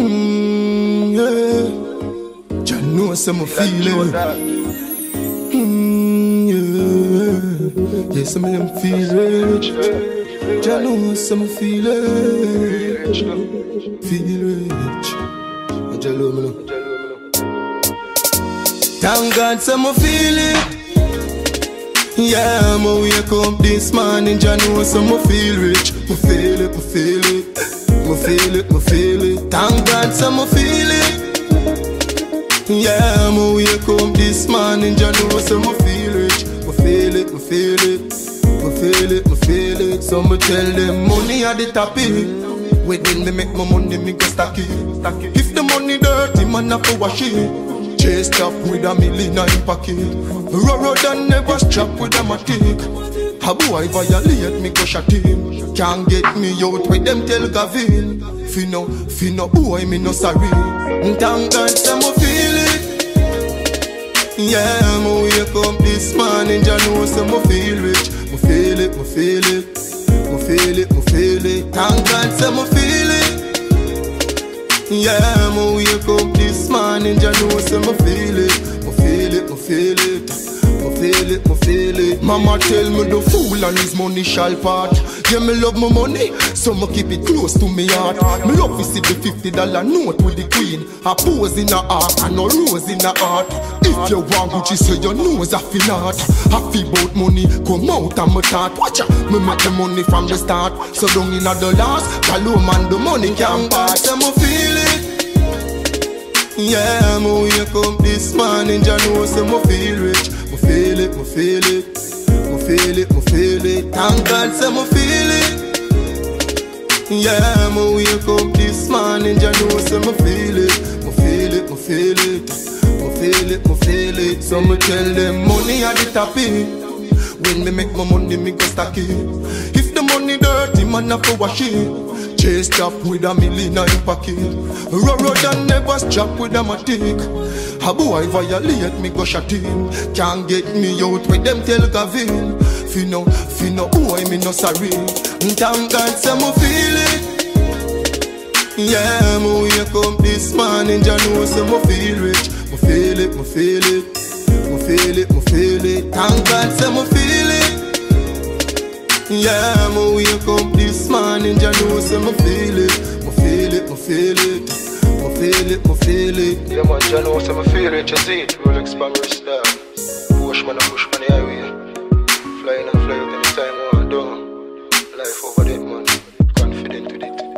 Yeah. Jah know some I feel it. Yeah. Yes, some of them feel rich. Jah know some I feel it. Feel rich. Jah love me now. Thank God some I feel it. Yeah, I'ma wake up this morning, Jah know some I feel rich. I feel it, I feel it, I feel it, I feel it. Thank God some I feel it. Yeah, I'ma wake up this morning, Jah know some I feel rich. I feel it, I feel it, I feel it, I feel it. So me tell them money at the top it. When me make my money, me go stack it. If the money dirty, man have to wash it. Chase up with $1 million in pocket. Road and never strap with a matic. A boy violate me go shot him. Can't get me out with them tell Gavin. Fino boy me no sorry. Thank God some feel it. Yeah, I'ma wake up this morning, Jah know some feel rich. I feel it, I feel it, I feel it, I feel it. Thank God some feel it. Yeah, I'ma wake up this morning, Jah know some I feel it. I feel it, I feel it, I feel it, I feel it. Mama tell me the fool and his money shall part. Yeah, me love my money, so me keep it close to me heart. Me love to see the $50 note with the queen. A pose in her heart and a rose in her heart. If you want Gucci, so your nose a finart. Happy about money, come out and me thought. Watch out, me make the money from the start. So down in the last, Kalo man the money can't part. So me feel it. Yeah, I'ma wake up this morning, Jah know some I feel rich. I feel it, I feel it, I feel it, I feel it. Thank God some I feel it. Yeah, I'ma wake up this morning, Jah know some I feel it. I feel it, I feel it, I feel it, I feel it. So me tell them money at the top it. When me make my money, me go stack it. If the money dirty, man have to wash it. Chased up with $1 million in pocket. Road and never strap with a matic. A boy violate me go shot him. Can't get me out with them tell Gavin. Fino boy me no sorry. Thank God some I feel it. Yeah, I'ma wake up this morning, Jah know some I feel rich. I feel it, I feel it, I feel it, I feel it. Thank God some I feel it. Yeah, I'ma wake up this morning, Jah know some I feel it. I feel it, I feel it, I feel it, I feel it. Yeah man, Jah know some I feel it, you see it. Rolex Paris star. Bushman and Bushman highway. Flying and fly out anytime I want, done. Life over there man, confident with it.